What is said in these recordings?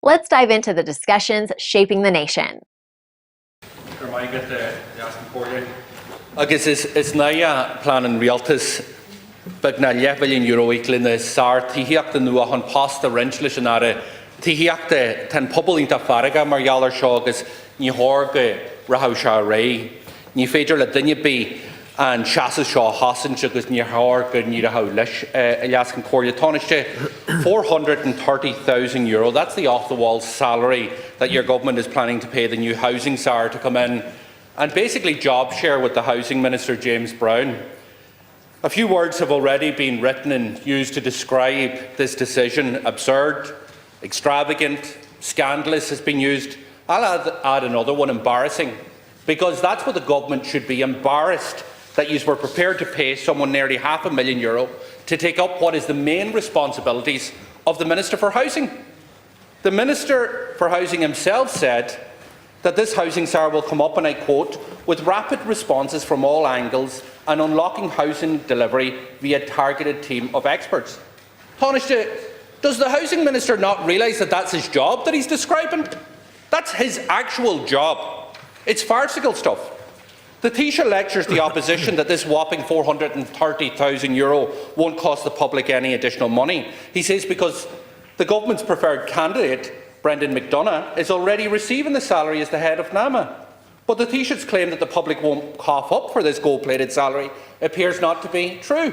Let's dive into the discussions shaping the nation. Agus is naya plan an Oireachtas bag na €11 million eiclin sar tíhiachta nua an pasta wrenchlis an ara tíhiachta tan pobl inta faraga mar jalar seo agus ní horga rahau seo rei ní féidir le dunne bí an chasas seo hasan agus ní horga ní rahau leis eliascan cória tánaiste €430,000. That's the off-the-wall salary that your government is planning to pay the new housing SAR to come in and basically job share with the Housing Minister, James Brown. A few words have already been written and used to describe this decision. Absurd, extravagant, scandalous has been used. I'll add another one, embarrassing, because that's what the government should be, embarrassed that you were prepared to pay someone nearly €500,000 to take up what is the main responsibilities of the Minister for Housing. The Minister for Housing himself said that this housing SAR will come up, and I quote, with rapid responses from all angles and unlocking housing delivery via a targeted team of experts. Tánaiste, does the Housing Minister not realise that that's his job that he's describing? That's his actual job. It's farcical stuff. The Taoiseach lectures the opposition that this whopping €430,000 won't cost the public any additional money. He says because the government's preferred candidate, Brendan McDonagh, is already receiving the salary as the head of NAMA. But the Taoiseach's claim that the public won't cough up for this gold-plated salary appears not to be true.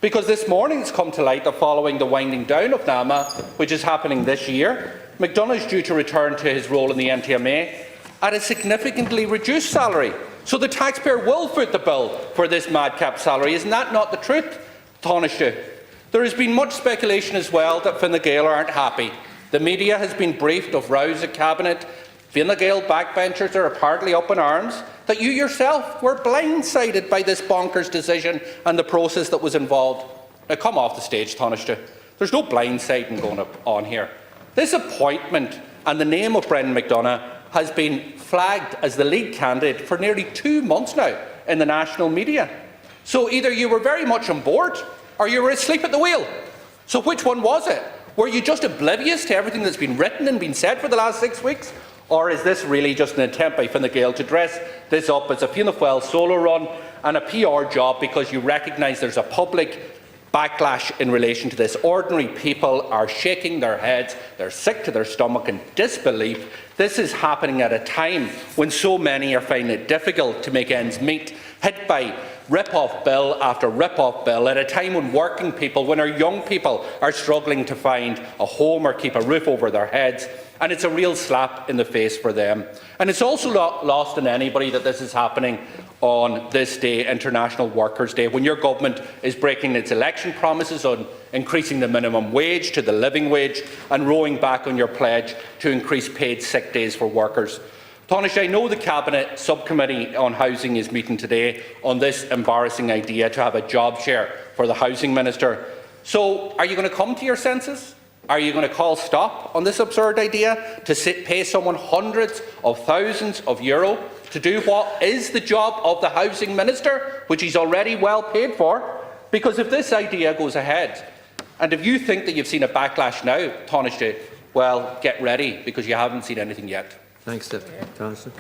Because this morning it's come to light that following the winding down of NAMA, which is happening this year, McDonagh is due to return to his role in the NTMA at a significantly reduced salary. So the taxpayer will foot the bill for this madcap salary. Isn't that not the truth, Tánaiste? There has been much speculation as well that Fine Gael aren't happy. The media has been briefed of rows at Cabinet. Fine Gael backbenchers are apparently up in arms that you yourself were blindsided by this bonkers decision and the process that was involved. Now come off the stage, Tánaiste. There's no blindsiding going on here. This appointment and the name of Brendan McDonagh has been flagged as the lead candidate for nearly 2 months now in the national media. So either you were very much on board or you were asleep at the wheel. So which one was it? Were you just oblivious to everything that's been written and been said for the last 6 weeks? Or is this really just an attempt by Fine Gael to dress this up as a Fianna Fáil solo run and a PR job because you recognise there's a public backlash in relation to this? Ordinary people are shaking their heads, they're sick to their stomach in disbelief. This is happening at a time when so many are finding it difficult to make ends meet, hit by rip-off bill after rip-off bill, at a time when working people, when our young people are struggling to find a home or keep a roof over their heads. And it's a real slap in the face for them. And it's also not lost on anybody that this is happening on this day, International Workers' Day, when your government is breaking its election promises on increasing the minimum wage to the living wage and rowing back on your pledge to increase paid sick days for workers. Tánaiste, I know the Cabinet Subcommittee on Housing is meeting today on this embarrassing idea to have a job share for the Housing Minister. So are you going to come to your senses? Are you going to call stop on this absurd idea to pay someone hundreds of thousands of euro to do what is the job of the Housing Minister, which he's already well paid for? Because if this idea goes ahead, and if you think that you've seen a backlash now, Tánaiste, well, get ready, because you haven't seen anything yet. Thanks, Tánaiste.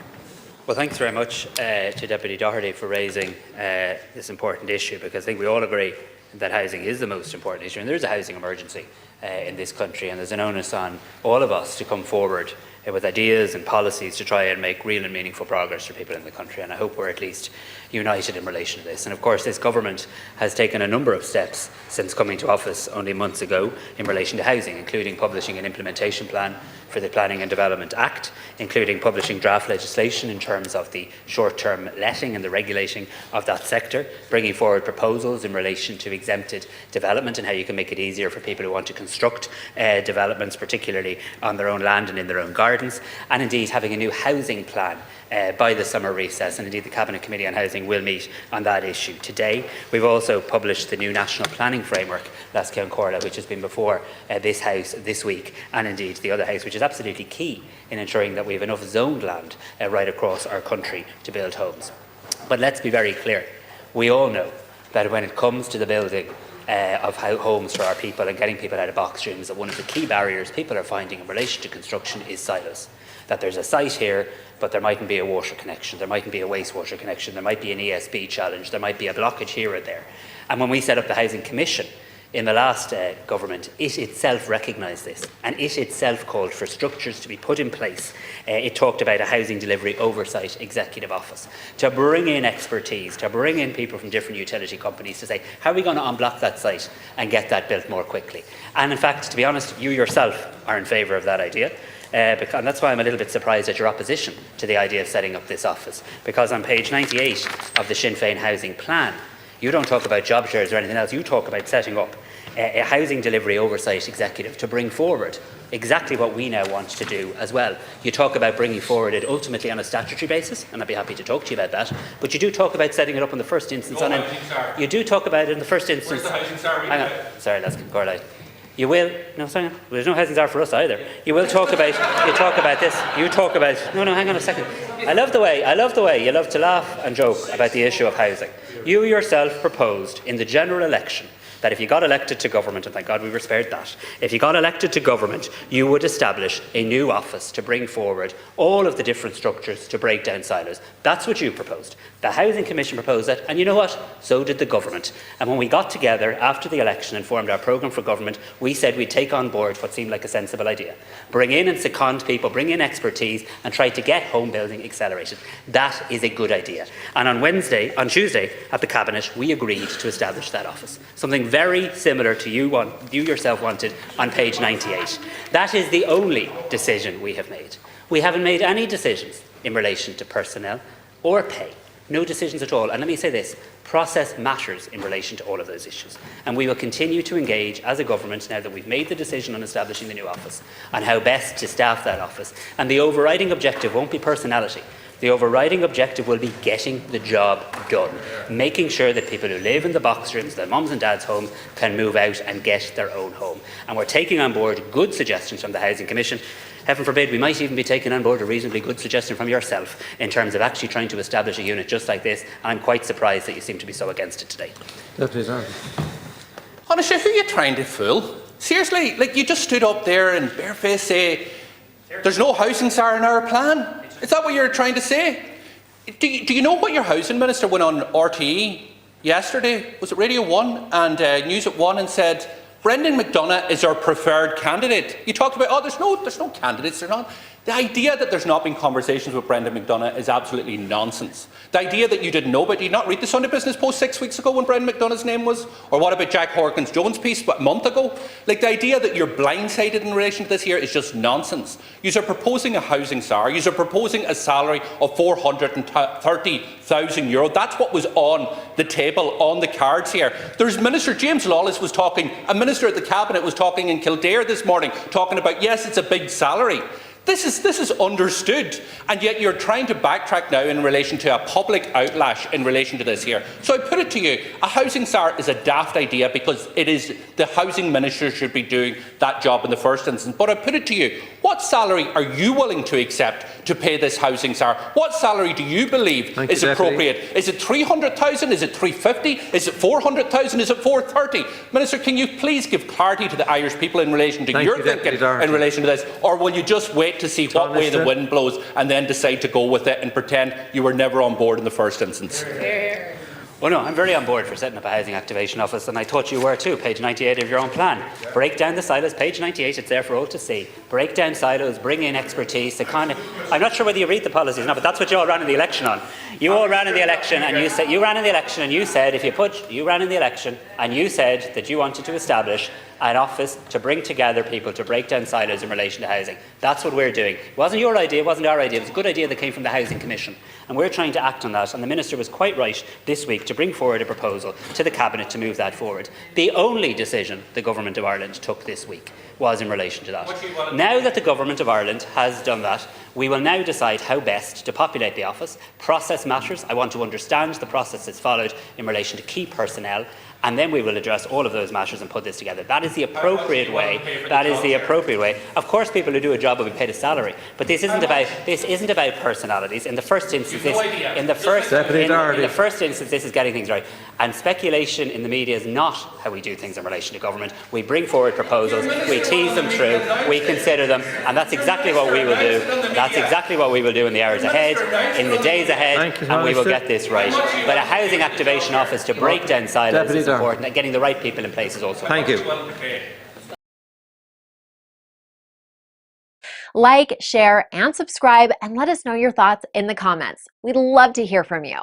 Well, thanks very much to Deputy Doherty for raising this important issue, because I think we all agree that housing is the most important issue, and there is a housing emergency in this country, and there's an onus on all of us to come forward with ideas and policies to try and make real and meaningful progress for people in the country, and I hope we're at least united in relation to this. And of course this government has taken a number of steps since coming to office only months ago in relation to housing, including publishing an implementation plan for the Planning and Development Act, including publishing draft legislation in terms of the short-term letting and the regulating of that sector, bringing forward proposals in relation to exempted development and how you can make it easier for people who want to construct developments, particularly on their own land and in their own gardens, and indeed having a new housing plan by the summer recess, and indeed the Cabinet Committee on Housing will meet on that issue today. We've also published the new National Planning Framework, Las Corla, which has been before this House this week, and indeed the other House, which is absolutely key in ensuring that we have enough zoned land right across our country to build homes. But let's be very clear. We all know that when it comes to the building of homes for our people and getting people out of box rooms, that one of the key barriers people are finding in relation to construction is silos. That there's a site here, but there mightn't be a water connection, there mightn't be a wastewater connection, there might be an ESB challenge, there might be a blockage here or there. And when we set up the Housing Commission in the last government, it itself recognised this, and it itself called for structures to be put in place. It talked about a housing delivery oversight executive office to bring in expertise, to bring in people from different utility companies to say, how are we going to unblock that site and get that built more quickly? And in fact, to be honest, you yourself are in favour of that idea. And that's why I'm a little bit surprised at your opposition to the idea of setting up this office, because on page 98 of the Sinn Féin housing plan, you don't talk about job shares or anything else. You talk about setting up a housing delivery oversight executive to bring forward exactly what we now want to do as well. You talk about bringing forward it ultimately on a statutory basis, and I'd be happy to talk to you about that. But you do talk about setting it up in the first instance. You do talk about it in the first instance. Where's the housing czar? Hang on. Sorry, that's Corlite. You will, no, sorry, there's no housing czar for us either. You will talk about, you talk about this, you talk about, no, hang on a second. I love the way you love to laugh and joke about the issue of housing. You yourself proposed in the general election that if you got elected to government, and thank God we were spared that, if you got elected to government, you would establish a new office to bring forward all of the different structures to break down silos. That's what you proposed. The Housing Commission proposed that, and you know what? So did the government. And when we got together after the election and formed our programme for government, we said we'd take on board what seemed like a sensible idea. Bring in and second people, bring in expertise, and try to get home building accelerated. That is a good idea. And on Tuesday, at the Cabinet, we agreed to establish that office. Something very similar to you yourself wanted on page 98. That is the only decision we have made. We haven't made any decisions in relation to personnel or pay. No decisions at all. And let me say this, process matters in relation to all of those issues. And we will continue to engage as a government now that we've made the decision on establishing the new office on how best to staff that office. And the overriding objective won't be personality. The overriding objective will be getting the job done, making sure that people who live in the box rooms, their mums and dads' homes, can move out and get their own home. And we're taking on board good suggestions from the Housing Commission. Heaven forbid, we might even be taking on board a reasonably good suggestion from yourself in terms of actually trying to establish a unit just like this. And I'm quite surprised that you seem to be so against it today. Honestly, who are you trying to fool? Seriously, like you just stood up there and barefaced say, there's no housing czar in our plan. Is that what you're trying to say? Do you know what your housing minister went on RTE yesterday? Was it Radio 1 and News at 1 and said, Brendan McDonagh is our preferred candidate. You talked about, there's no candidates, they're not. The idea that there's not been conversations with Brendan McDonagh is absolutely nonsense. The idea that you didn't know about, did you not read the Sunday Business Post 6 weeks ago when Brendan McDonagh's name was? Or what about Jack Horkins-Jones' piece a month ago? Like the idea that you're blindsided in relation to this here is just nonsense. You are proposing a housing czar, you are proposing a salary of €430,000. That's what was on the table, on the cards here. There's Minister James Lawless was talking, a minister at the Cabinet was talking in Kildare this morning, talking about, yes, it's a big salary. This is understood, and yet you're trying to backtrack now in relation to a public outlash in relation to this here. So I put it to you, a housing czar is a daft idea because it is the housing minister should be doing that job in the first instance. But I put it to you, what salary are you willing to accept to pay this housing czar? What salary do you believe is appropriate? Is it 300,000? Is it 350? Is it 400,000? Is it 430? Minister, can you please give clarity to the Irish people in relation to your thinking in relation to this, or will you just wait to see what way the wind blows and then decide to go with it and pretend you were never on board in the first instance? Well, no, I'm very on board for setting up a housing activation office, and I thought you were too. Page 98 of your own plan. Break down the silos. Page 98, it's there for all to see. Break down silos, bring in expertise. I'm not sure whether you read the policies or not, but that's what you all ran in the election on. You all ran in the election, and you said that you ran in the election, and you said that you wanted to establish an office to bring together people to break down silos in relation to housing. That's what we're doing. It wasn't your idea, it wasn't our idea. It was a good idea that came from the Housing Commission. And we're trying to act on that. And the Minister was quite right this week to bring forward a proposal to the Cabinet to move that forward. The only decision the Government of Ireland took this week was in relation to that. Now that the Government of Ireland has done that, we will now decide how best to populate the office. Process matters. I want to understand the process that's followed in relation to key personnel. and then we will address all of those matters and put this together. That is the appropriate way. That is the appropriate way. Of course, people who do a job will be paid a salary, but this isn't about personalities. In the first instance, this is getting things right. And speculation in the media is not how we do things in relation to government. We bring forward proposals, we tease them through, we consider them, and that's exactly what we will do. That's exactly what we will do in the hours ahead, in the days ahead, and we will get this right. But a housing activation office to break down silos is important, and getting the right people in place is also important. Thank you. Like, share, and subscribe, and let us know your thoughts in the comments. We'd love to hear from you.